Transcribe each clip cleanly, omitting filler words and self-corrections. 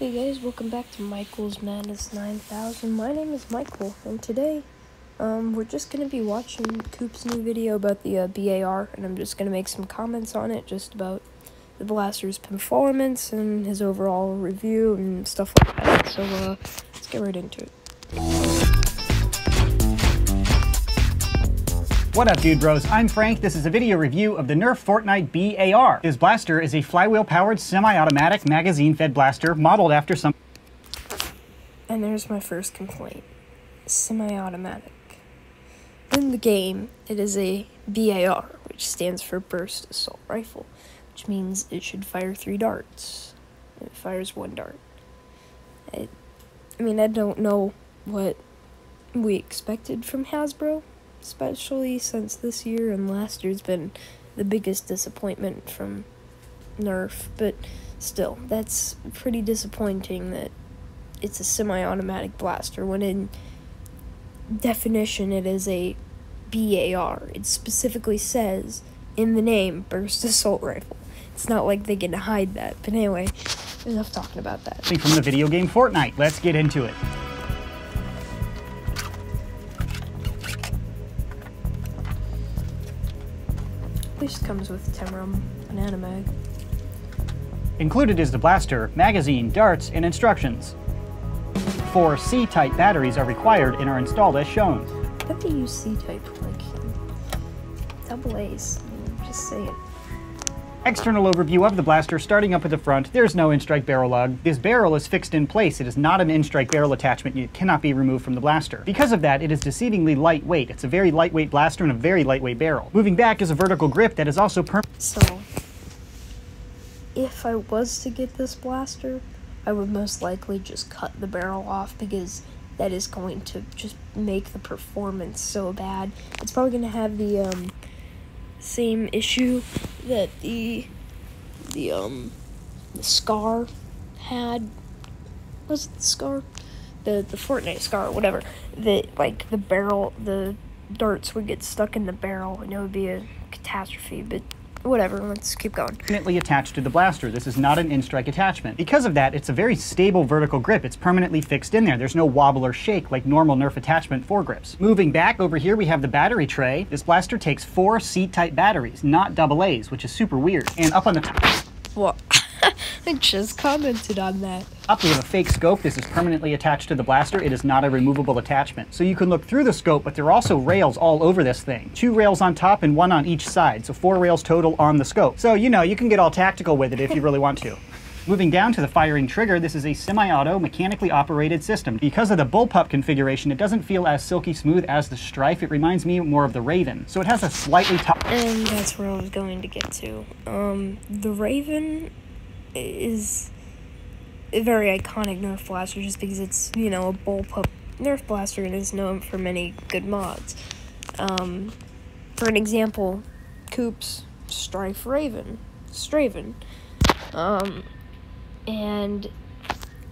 Hey guys, welcome back to Michael's Madness 9000. My name is Michael, and today, we're just gonna be watching Coop's new video about the BAR, and I'm just gonna make some comments on it, just about the blaster's performance and his overall review and stuff like that. So, let's get right into it. What up, dude bros? I'm Frank. This is a video review of the Nerf Fortnite BAR. This blaster is a flywheel-powered, semi-automatic, magazine-fed blaster modeled after some... And there's my first complaint. Semi-automatic. In the game, it is a BAR, which stands for Burst Assault Rifle, which means it should fire 3 darts. It fires 1 dart. I don't know what we expected from Hasbro, especially since this year and last year's been the biggest disappointment from Nerf, but still, that's pretty disappointing that it's a semi-automatic blaster when in definition it is a BAR. It specifically says in the name Burst Assault Rifle. It's not like they can hide that, but anyway, enough talking about that. From the video game Fortnite, let's get into it. This comes with 10 round banana mag. Included is the blaster, magazine, darts, and instructions. 4 C-type batteries are required and are installed as shown. I bet they use C-type, like double A's. Just say it. External overview of the blaster, starting up at the front. There's no in-strike barrel lug. This barrel is fixed in place. It is not an in-strike barrel attachment. It cannot be removed from the blaster. Because of that, it is deceivingly lightweight. It's a very lightweight blaster and a very lightweight barrel. Moving back is a vertical grip that is also So, if I was to get this blaster, I would most likely just cut the barrel off, because that is going to just make the performance so bad. It's probably going to have the same issue that the SCAR had. Was it the SCAR? The Fortnite SCAR, whatever. Like the barrel, the darts would get stuck in the barrel and it would be a catastrophe, but whatever, let's keep going. Permanently attached to the blaster. This is not an in-strike attachment. Because of that, it's a very stable vertical grip. It's permanently fixed in there. There's no wobble or shake like normal Nerf attachment foregrips. Moving back, over here we have the battery tray. This blaster takes 4 C-type batteries, not double A's, which is super weird. And up on the top... What? I just commented on that. Up we have a fake scope. This is permanently attached to the blaster. It is not a removable attachment. So you can look through the scope, but there are also rails all over this thing. 2 rails on top and 1 on each side, so 4 rails total on the scope. So, you know, you can get all tactical with it if you really want to. Moving down to the firing trigger, this is a semi-auto, mechanically operated system. Because of the bullpup configuration, it doesn't feel as silky smooth as the Strife. It reminds me more of the Raven. So it has a slightly top... And that's where I was going to get to. The Raven is a very iconic Nerf blaster just because it's, you know, a bullpup Nerf blaster and is known for many good mods. For an example, Coop's Strife Raven. Straven. And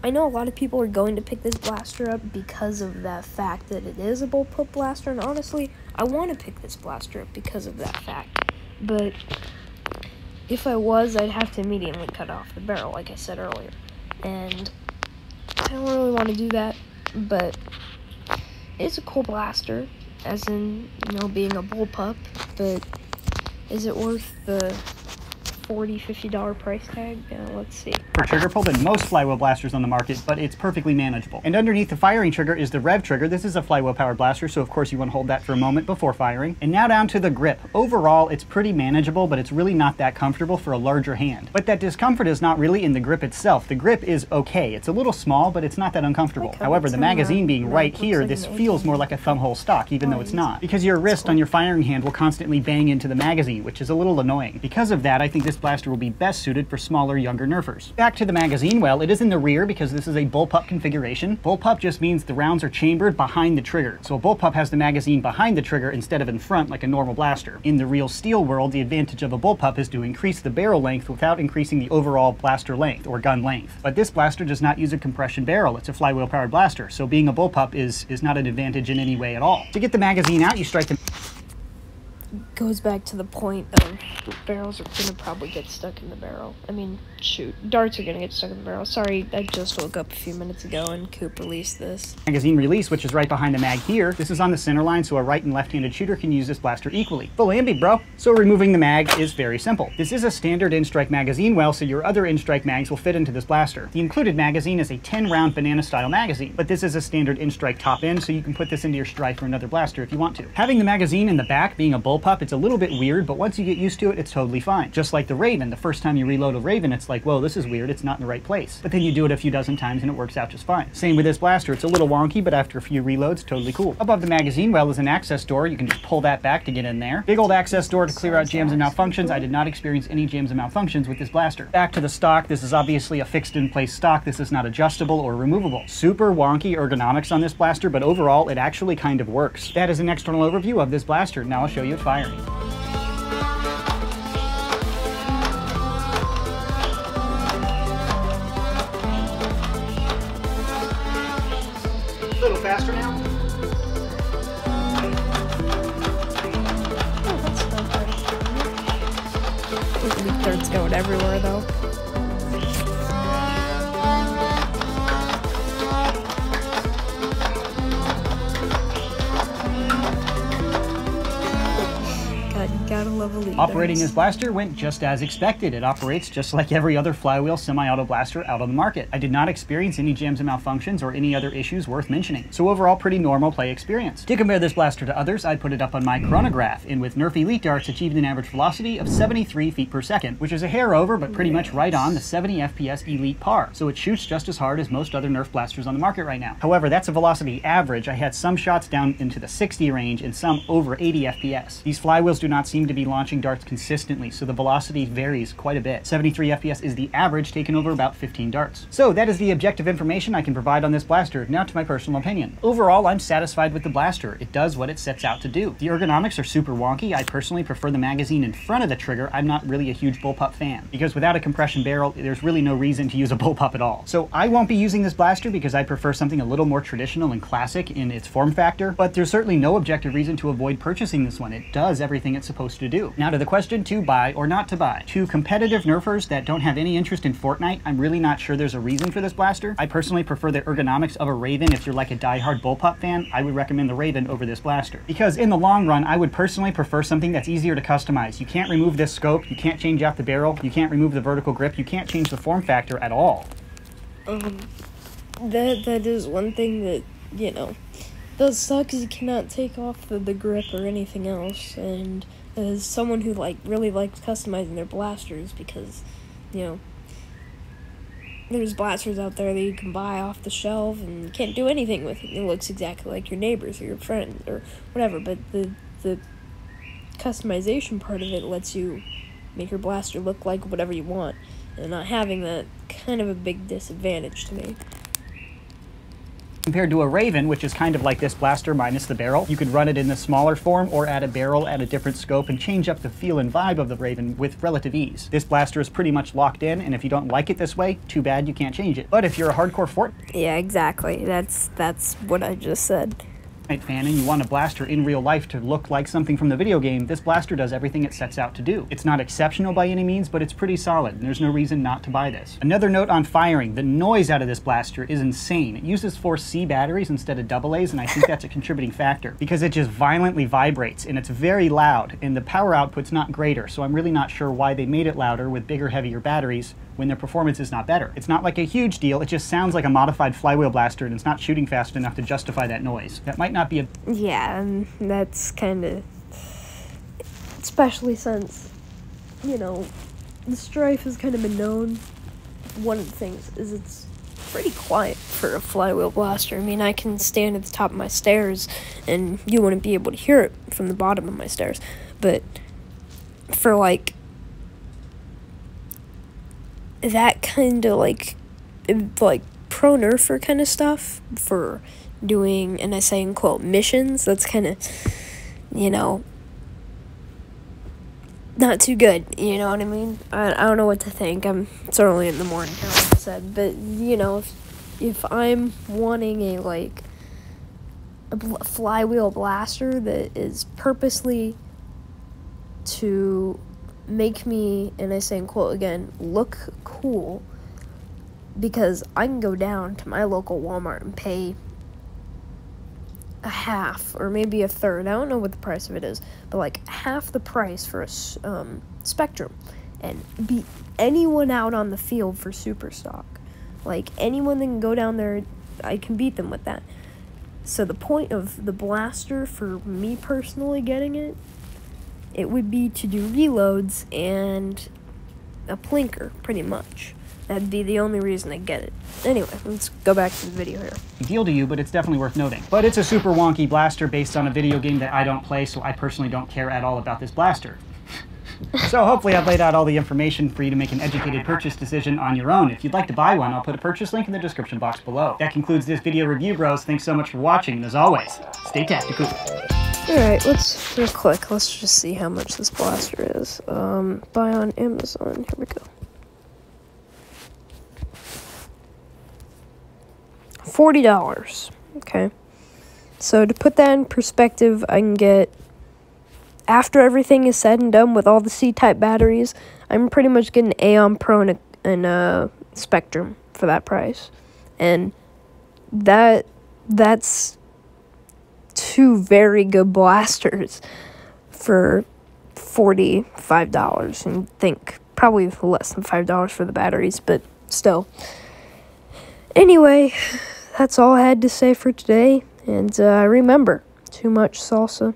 I know a lot of people are going to pick this blaster up because of that fact that it is a bullpup blaster, and honestly, I want to pick this blaster up because of that fact. But if I was, I'd have to immediately cut off the barrel, like I said earlier. And I don't really want to do that, but it's a cool blaster, as in, you know, being a bullpup, but is it worth the $40, $50 price tag? Let's see. For trigger pull than most flywheel blasters on the market, but it's perfectly manageable. And underneath the firing trigger is the rev trigger. This is a flywheel powered blaster, so of course you want to hold that for a moment before firing. And now down to the grip. Overall, it's pretty manageable, but it's really not that comfortable for a larger hand. But that discomfort is not really in the grip itself. The grip is okay. It's a little small, but it's not that uncomfortable. However, the magazine being right here, this feels more like a thumbhole stock, even though it's not. Because your wrist on your firing hand will constantly bang into the magazine, which is a little annoying. Because of that, I think this blaster will be best suited for smaller, younger Nerfers. Back to the magazine, well, it is in the rear because this is a bullpup configuration. Bullpup just means the rounds are chambered behind the trigger. So a bullpup has the magazine behind the trigger instead of in front like a normal blaster. In the real steel world, the advantage of a bullpup is to increase the barrel length without increasing the overall blaster length or gun length. But this blaster does not use a compression barrel. It's a flywheel powered blaster. So being a bullpup is not an advantage in any way at all. To get the magazine out, you strike the... goes back to the point of barrels are gonna probably get stuck in the barrel. I mean, shoot, darts are gonna get stuck in the barrel. Sorry, I just woke up a few minutes ago and Coop released this. Magazine release, which is right behind the mag here. This is on the center line, so a right and left-handed shooter can use this blaster equally. Full ambi, bro. So removing the mag is very simple. This is a standard in-strike magazine well, so your other in-strike mags will fit into this blaster. The included magazine is a 10-round banana-style magazine, but this is a standard in-strike top end, so you can put this into your Strife or another blaster if you want to. Having the magazine in the back being a bullpup, it's a little bit weird, but once you get used to it, it's totally fine. Just like the Raven, the first time you reload a Raven, it's like, whoa, this is weird, it's not in the right place. But then you do it a few dozen times and it works out just fine. Same with this blaster, it's a little wonky, but after a few reloads, totally cool. Above the magazine well is an access door, you can just pull that back to get in there. Big old access door to clear out jams and malfunctions. I did not experience any jams and malfunctions with this blaster. Back to the stock, this is obviously a fixed in place stock, this is not adjustable or removable. Super wonky ergonomics on this blaster, but overall it actually kind of works. That is an external overview of this blaster. Now I'll show you it firing. A little faster now. Oh, that's not bad. These leak darts going everywhere, though. Gotta love a leak Operating darts. this blaster went just as expected. It operates just like every other flywheel semi-auto blaster out on the market. I did not experience any jams and malfunctions or any other issues worth mentioning. So overall, pretty normal play experience. To compare this blaster to others, I'd put it up on my chronograph, and with Nerf Elite darts achieved an average velocity of 73 feet per second, which is a hair over, but pretty much right on the 70 FPS Elite PAR. So it shoots just as hard as most other Nerf blasters on the market right now. However, that's a velocity average. I had some shots down into the 60 range and some over 80 FPS. These flywheels do not seem to be launching darts consistently, so the velocity varies quite a bit. 73 FPS is the average, taken over about 15 darts. So that is the objective information I can provide on this blaster. Now to my personal opinion. Overall, I'm satisfied with the blaster. It does what it sets out to do. The ergonomics are super wonky. I personally prefer the magazine in front of the trigger. I'm not really a huge bullpup fan, because without a compression barrel, there's really no reason to use a bullpup at all. So I won't be using this blaster because I prefer something a little more traditional and classic in its form factor, but there's certainly no objective reason to avoid purchasing this one. It does everything it's supposed to do. Now to the question, to buy or not to buy. To competitive nerfers that don't have any interest in Fortnite, I'm really not sure there's a reason for this blaster. I personally prefer the ergonomics of a Raven. If you're like a die-hard bullpup fan, I would recommend the Raven over this blaster. Because in the long run, I would personally prefer something that's easier to customize. You can't remove this scope, you can't change out the barrel, you can't remove the vertical grip, you can't change the form factor at all. That is one thing that, you know, does suck, is you cannot take off the grip or anything else, and as someone who really likes customizing their blasters, because, you know, there's blasters out there that you can buy off the shelf and you can't do anything with it. It looks exactly like your neighbor's or your friend or whatever, but the customization part of it lets you make your blaster look like whatever you want, and not having that kind of a big disadvantage to me. Compared to a Raven, which is kind of like this blaster minus the barrel, you could run it in the smaller form or add a barrel at a different scope and change up the feel and vibe of the Raven with relative ease. This blaster is pretty much locked in, and if you don't like it this way, too bad, you can't change it. But if you're a hardcore Fortnite Yeah, exactly. That's what I just said. fan and you want a blaster in real life to look like something from the video game, this blaster does everything it sets out to do. It's not exceptional by any means, but it's pretty solid, and there's no reason not to buy this. Another note on firing, the noise out of this blaster is insane. It uses 4 C batteries instead of AA's, and I think that's a contributing factor, because it just violently vibrates, and it's very loud, and the power output's not greater, so I'm really not sure why they made it louder with bigger, heavier batteries when their performance is not better. It's not like a huge deal, it just sounds like a modified flywheel blaster, and it's not shooting fast enough to justify that noise. That might not be a... Yeah, and that's kind of... especially since, you know, the Strife has kind of been known. One of the things is it's pretty quiet for a flywheel blaster. I mean, I can stand at the top of my stairs, and you wouldn't be able to hear it from the bottom of my stairs. But for, like, that kind of, like pro nerfer kind of stuff for doing, and I say in quote, missions, that's kind of, you know, not too good, you know what I mean? I don't know what to think. It's early in the morning, like I said, but, you know, if I'm wanting a flywheel blaster that is purposely to make me, and I say in quote again, look cool, because I can go down to my local Walmart and pay a half or maybe a third, I don't know what the price of it is, but like half the price for a Spectrum and beat anyone out on the field for super stock. Like, anyone that can go down there, I can beat them with that. So the point of the blaster, for me personally getting it, it would be to do reloads and a plinker, pretty much. That'd be the only reason I get it. Anyway, let's go back to the video here. Deal to you, but it's definitely worth noting. But it's a super wonky blaster based on a video game that I don't play, so I personally don't care at all about this blaster. So hopefully I've laid out all the information for you to make an educated purchase decision on your own. If you'd like to buy one, I'll put a purchase link in the description box below. That concludes this video review, bros. Thanks so much for watching, and as always, stay tactical. Alright, let's real quick, let's just see how much this blaster is. Buy on Amazon, here we go. $40, okay. So to put that in perspective, I can get, after everything is said and done with all the C-type batteries, I'm pretty much getting an Aeon Pro and a Spectrum for that price. And that's two very good blasters for $45, and think probably less than $5 for the batteries, but still. Anyway, that's all I had to say for today, and remember, too much salsa